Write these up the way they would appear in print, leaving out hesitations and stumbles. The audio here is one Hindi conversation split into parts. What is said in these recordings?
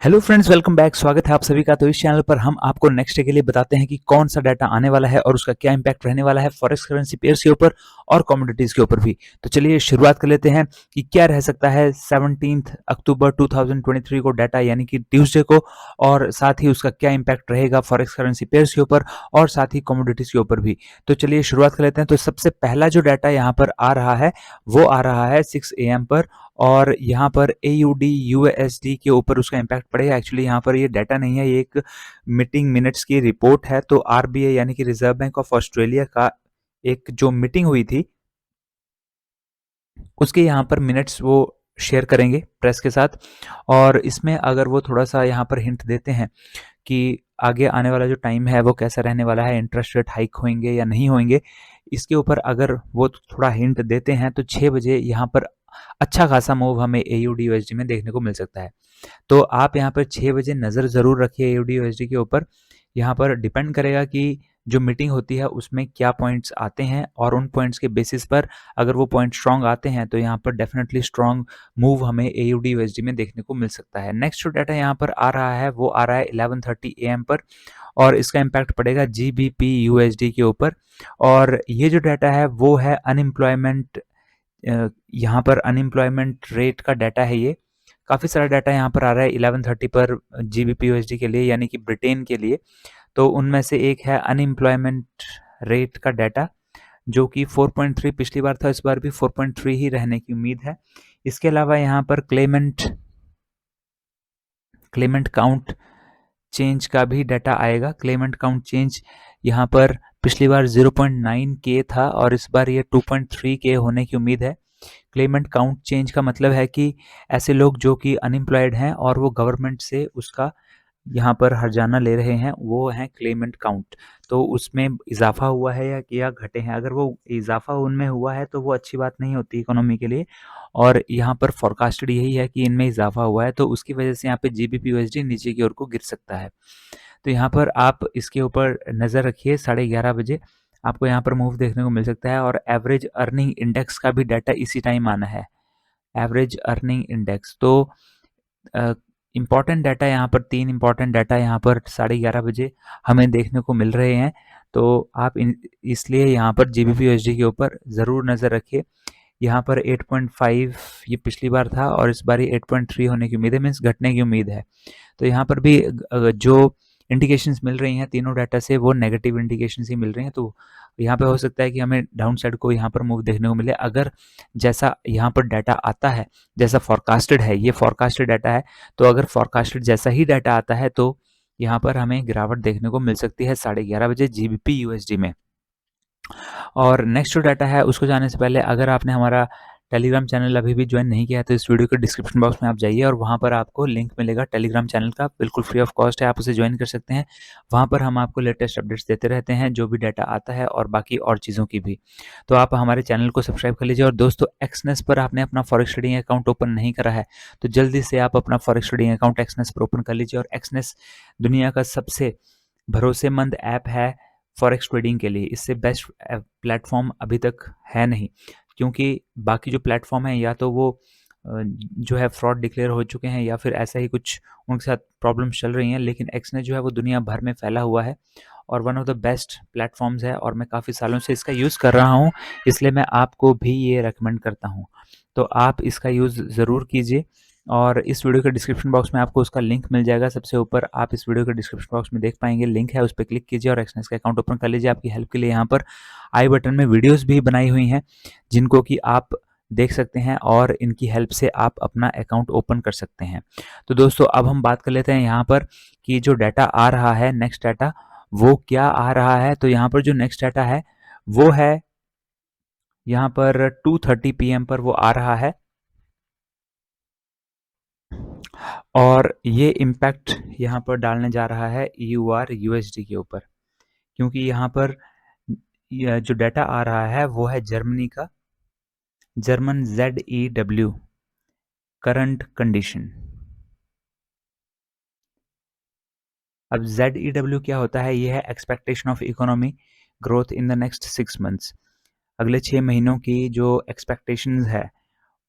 Hello friends, welcome back. स्वागत है आप सभी का। तो इस चैनल पर हम आपको नेक्स्ट डे के लिए बताते हैं कि कौन सा डाटा आने वाला है और उसका क्या इंपैक्ट रहने वाला है फॉरेक्स करेंसी पेयर्स के ऊपर और कमोडिटीज के ऊपर भी। तो चलिए शुरुआत कर लेते हैं कि क्या रह सकता है 17 अक्टूबर 2023 को डाटा यानी कि ट्यूसडे को, और साथ ही उसका क्या इंपैक्ट रहेगा फॉरेक्स करेंसी पेयर्स के ऊपर और साथ ही कमोडिटीज के ऊपर भी। तो चलिए शुरुआत कर लेते हैं। तो सबसे पहला जो डाटा यहाँ पर आ रहा है वो आ रहा है 6 AM पर, और यहाँ पर AUD USD के ऊपर उसका इम्पैक्ट पड़ेगा। एक्चुअली यहाँ पर ये डाटा नहीं है, ये एक मीटिंग मिनट्स की रिपोर्ट है। तो RBI यानी कि रिजर्व बैंक ऑफ ऑस्ट्रेलिया का एक जो मीटिंग हुई थी उसके यहाँ पर मिनट्स वो शेयर करेंगे प्रेस के साथ, और इसमें अगर वो थोड़ा सा यहाँ पर हिंट देते हैं कि आगे आने वाला जो टाइम है वो कैसा रहने वाला है, इंटरेस्ट रेट हाइक होंगे या नहीं होंगे, इसके ऊपर अगर वो थोड़ा हिंट देते हैं तो 6 बजे यहाँ पर अच्छा खासा मूव हमें AUD USD में देखने को मिल सकता है। तो आप यहाँ पर 6 बजे नज़र ज़रूर रखिए AUD USD के ऊपर। यहाँ पर डिपेंड करेगा कि जो मीटिंग होती है उसमें क्या पॉइंट्स आते हैं, और उन पॉइंट्स के बेसिस पर अगर वो पॉइंट स्ट्रॉन्ग आते हैं तो यहाँ पर डेफिनेटली स्ट्रॉन्ग मूव हमें AUD USD में देखने को मिल सकता है। नेक्स्ट जो डाटा यहाँ पर आ रहा है वो आ रहा है 11:30 AM पर, और इसका इम्पैक्ट पड़ेगा GBP USD के ऊपर। और ये जो डाटा है वो है अनएम्प्लॉयमेंट, यहाँ पर अनएम्प्लॉयमेंट रेट का डाटा है। ये काफ़ी सारा डाटा यहाँ पर आ रहा है 11:30 पर GBP USD के लिए यानी कि ब्रिटेन के लिए। तो उनमें से एक है अनएम्प्लॉयमेंट रेट का डाटा जो कि 4.3 पिछली बार था, इस बार भी 4.3 ही रहने की उम्मीद है। इसके अलावा यहाँ पर क्लेमेंट काउंट चेंज का भी डाटा आएगा। क्लेमेंट काउंट चेंज यहाँ पर पिछली बार 0.9K था और इस बार ये 2.3K होने की उम्मीद है। क्लेमेंट काउंट चेंज का मतलब है कि ऐसे लोग जो कि अनएम्प्लॉयड हैं और वो गवर्नमेंट से उसका यहाँ पर हर्जाना ले रहे हैं, वो हैं क्लेमेंट काउंट। तो उसमें इजाफा हुआ है या घटे हैं। अगर वो इजाफा उनमें हुआ है तो वो अच्छी बात नहीं होती इकोनॉमी के लिए, और यहाँ पर फोरकास्टेड यही है कि इनमें इजाफा हुआ है, तो उसकी वजह से यहाँ पे GBP USD नीचे की ओर को गिर सकता है। तो यहाँ पर आप इसके ऊपर नज़र रखिए। 11:30 बजे आपको यहाँ पर मूव देखने को मिल सकता है। और एवरेज अर्निंग इंडेक्स का भी डाटा इसी टाइम आना है। एवरेज अर्निंग इंडेक्स तो इम्पॉर्टेंट डाटा यहाँ पर, 3 इम्पॉर्टेंट डाटा यहाँ पर 11:30 बजे हमें देखने को मिल रहे हैं। तो आप इसलिए यहाँ पर GBP USD के ऊपर ज़रूर नज़र रखिए। यहाँ पर 8.5 ये पिछली बार था और इस बार ये 8.3 होने की उम्मीद है, मीन्स घटने की उम्मीद है। तो यहाँ पर भी जो इंडिकेशंस मिल रही हैं तीनों डाटा से वो नेगेटिव इंडिकेशंस ही मिल रही हैं। तो यहाँ पे हो सकता है कि हमें डाउन साइड को यहाँ पर मूव देखने को मिले, अगर जैसा यहाँ पर डाटा आता है, जैसा फॉरकास्टेड है, ये फॉरकास्टेड डाटा है, तो अगर फॉरकास्टेड जैसा ही डाटा आता है तो यहाँ पर हमें गिरावट देखने को मिल सकती है 11:30 बजे GBP USD में। और नेक्स्ट जो डाटा है उसको जानने से पहले अगर आपने हमारा टेलीग्राम चैनल अभी भी ज्वाइन नहीं किया है तो इस वीडियो के डिस्क्रिप्शन बॉक्स में आप जाइए और वहाँ पर आपको लिंक मिलेगा टेलीग्राम चैनल का, बिल्कुल फ्री ऑफ कॉस्ट है, आप उसे ज्वाइन कर सकते हैं। वहाँ पर हम आपको लेटेस्ट अपडेट्स देते रहते हैं, जो भी डाटा आता है और बाकी और चीज़ों की भी। तो आप हमारे चैनल को सब्सक्राइब कर लीजिए। और दोस्तों, एक्सनेस पर आपने अपना फॉरेक्स ट्रेडिंग अकाउंट ओपन नहीं करा है तो जल्दी से आप अपना फॉरेक्स ट्रेडिंग अकाउंट एक्सनेस पर ओपन कर लीजिए। और एक्सनेस दुनिया का सबसे भरोसेमंद ऐप है फॉरेक्स ट्रेडिंग के लिए। इससे बेस्ट प्लेटफॉर्म अभी तक है नहीं, क्योंकि बाकी जो प्लेटफॉर्म है या तो वो जो है फ्रॉड डिक्लेयर हो चुके हैं या फिर ऐसा ही कुछ उनके साथ प्रॉब्लम्स चल रही हैं, लेकिन एक्सने जो है वो दुनिया भर में फैला हुआ है और one of the best platforms है, और मैं काफ़ी सालों से इसका यूज़ कर रहा हूँ, इसलिए मैं आपको भी ये रेकमेंड करता हूँ। तो आप इसका यूज़ ज़रूर कीजिए। और इस वीडियो के डिस्क्रिप्शन बॉक्स में आपको उसका लिंक मिल जाएगा। सबसे ऊपर आप इस वीडियो के डिस्क्रिप्शन बॉक्स में देख पाएंगे, लिंक है, उस पर क्लिक कीजिए और एक्सनेस का अकाउंट ओपन कर लीजिए। आपकी हेल्प के लिए यहाँ पर आई बटन में वीडियोस भी बनाई हुई हैं जिनको कि आप देख सकते हैं और इनकी हेल्प से आप अपना अकाउंट ओपन कर सकते हैं। तो दोस्तों, अब हम बात कर लेते हैं यहाँ पर कि जो डाटा आ रहा है, नेक्स्ट डाटा वो क्या आ रहा है। तो यहाँ पर जो नेक्स्ट डाटा है वो है यहाँ पर 2:30 PM पर वो आ रहा है, और ये इम्पैक्ट यहाँ पर डालने जा रहा है EUR USD के ऊपर, क्योंकि यहाँ पर जो डाटा आ रहा है वो है जर्मनी का, जर्मन ZEW करंट कंडीशन। अब ZEW क्या होता है? ये है expectation of economy growth in the next 6 months. अगले 6 महीनों की जो एक्सपेक्टेशंस है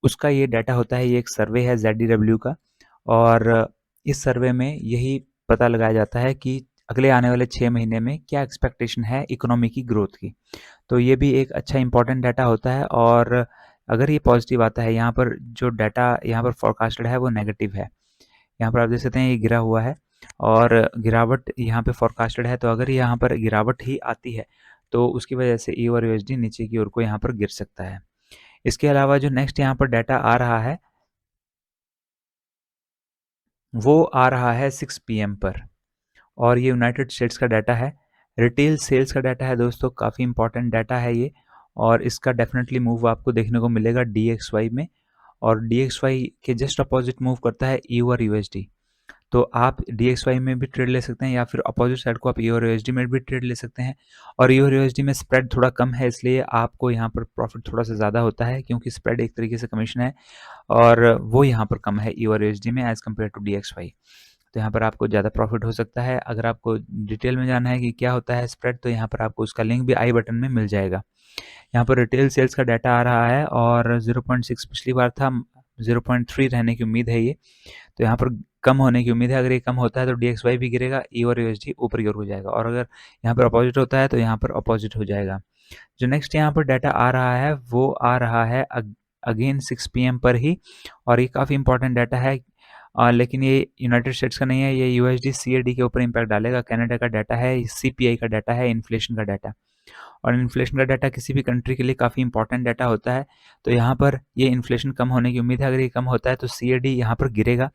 उसका ये डाटा होता है। ये एक सर्वे है ZEW का, और इस सर्वे में यही पता लगाया जाता है कि अगले आने वाले 6 महीने में क्या एक्सपेक्टेशन है इकोनॉमी की ग्रोथ की। तो ये भी एक अच्छा इंपॉर्टेंट डाटा होता है, और अगर ये पॉजिटिव आता है, यहाँ पर जो डाटा यहाँ पर फोरकास्टेड है वो नेगेटिव है। यहाँ पर आप देख सकते हैं ये गिरा हुआ है और गिरावट यहाँ पे फोरकास्टेड है। तो अगर यहाँ पर गिरावट ही आती है तो उसकी वजह से ई और यूएसडी नीचे की ओर को यहाँ पर गिर सकता है। इसके अलावा जो नेक्स्ट यहाँ पर डाटा आ रहा है वो आ रहा है 6 पीएम पर, और ये यूनाइटेड स्टेट्स का डाटा है। रिटेल सेल्स का डाटा है दोस्तों, काफ़ी इंपॉर्टेंट डाटा है ये, और इसका डेफिनेटली मूव आपको देखने को मिलेगा DXY में, और DXY के जस्ट अपोजिट मूव करता है EU और USD। तो आप DXY में भी ट्रेड ले सकते हैं, या फिर अपोजिट साइड को आप EU और USD में भी ट्रेड ले सकते हैं। और EU और USD में स्प्रेड थोड़ा कम है, इसलिए आपको यहाँ पर प्रॉफिट थोड़ा सा ज़्यादा होता है, क्योंकि स्प्रेड एक तरीके से कमीशन है और वो यहाँ पर कम है EU और USD में एज़ कम्पेयर टू DXY। तो यहाँ पर आपको ज़्यादा प्रॉफिट हो सकता है। अगर आपको डिटेल में जानना है कि क्या होता है स्प्रेड, तो यहाँ पर आपको उसका लिंक भी आई बटन में मिल जाएगा। यहाँ पर रिटेल सेल्स का डाटा आ रहा है और 0.6 पिछली बार था, 0.3 रहने की उम्मीद है ये। तो यहाँ पर कम होने की उम्मीद है। अगर ये कम होता है तो DXY भी गिरेगा, ई और USD ऊपर की ओर हो जाएगा, और अगर यहाँ पर अपोजिट होता है तो यहाँ पर अपोजिट हो जाएगा। जो नेक्स्ट यहाँ पर डाटा आ रहा है वो आ रहा है अगेन 6 PM पर ही, और ये काफ़ी इंपॉर्टेंट डाटा है। लेकिन ये यूनाइटेड स्टेट्स का नहीं है, ये USD CAD के ऊपर इम्पैक्ट डालेगा। कनाडा का डाटा है, CPI का डाटा है, इन्फ्लेशन का डाटा। और इन्फ्लेशन का डाटा किसी भी कंट्री के लिए काफ़ी इंपॉर्टेंट डाटा होता है। तो यहाँ पर ये इन्फ्लेशन कम होने की उम्मीद है। अगर ये कम होता है तो CAD यहाँ पर गिरेगा,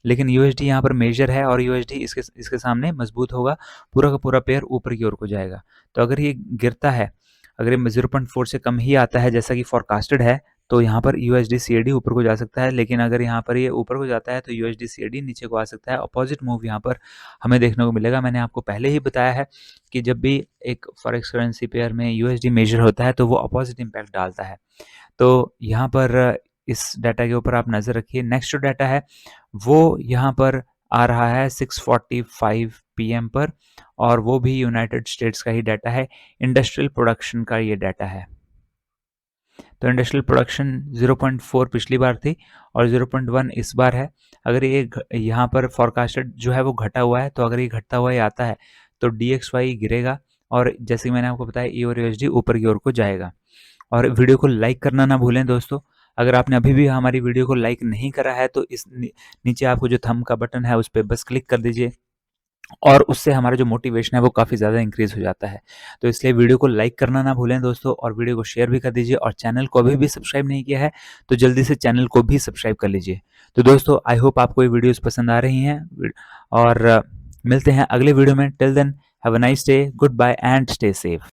लेकिन USD यहाँ पर मेजर है और USD इसके सामने मजबूत होगा। पूरा का पूरा पेयर ऊपर की ओर को जाएगा। तो अगर ये गिरता है, अगर ये 0.4 से कम ही आता है जैसा कि फोरकास्टेड है, तो यहाँ पर USD CAD ऊपर को जा सकता है। लेकिन अगर यहाँ पर ये ऊपर को जाता है तो USD CAD नीचे को आ सकता है। अपोजिट मूव यहाँ पर हमें देखने को मिलेगा। मैंने आपको पहले ही बताया है कि जब भी एक फॉरेक्स करेंसी पेयर में USD मेजर होता है तो वो अपोजिट इम्पैक्ट डालता है। तो यहाँ पर इस डाटा के ऊपर आप नज़र रखिए। नेक्स्ट जो डाटा है वो यहाँ पर आ रहा है 6:45 PM पर, और वो भी यूनाइटेड स्टेट्स का ही डाटा है। इंडस्ट्रियल प्रोडक्शन का ये डाटा है। तो इंडस्ट्रियल प्रोडक्शन 0.4 पिछली बार थी और 0.1 इस बार है। अगर ये यहाँ पर फोरकास्टेड जो है वो घटा हुआ है, तो अगर ये घटता हुआ ही आता है तो DXY गिरेगा, और जैसे मैंने आपको बताया ई और USD ऊपर की ओर को जाएगा। और वीडियो को लाइक करना ना भूलें दोस्तों। अगर आपने अभी भी हमारी वीडियो को लाइक नहीं करा है तो इस नीचे आपको जो थंब का बटन है उस पर बस क्लिक कर दीजिए, और उससे हमारा जो मोटिवेशन है वो काफ़ी ज़्यादा इंक्रीज़ हो जाता है। तो इसलिए वीडियो को लाइक करना ना भूलें दोस्तों, और वीडियो को शेयर भी कर दीजिए, और चैनल को अभी भी सब्सक्राइब नहीं किया है तो जल्दी से चैनल को भी सब्सक्राइब कर लीजिए। तो दोस्तों आई होप आपको ये वीडियोज़ पसंद आ रही हैं, और मिलते हैं अगले वीडियो में। Till then have a nice day, goodbye and stay safe.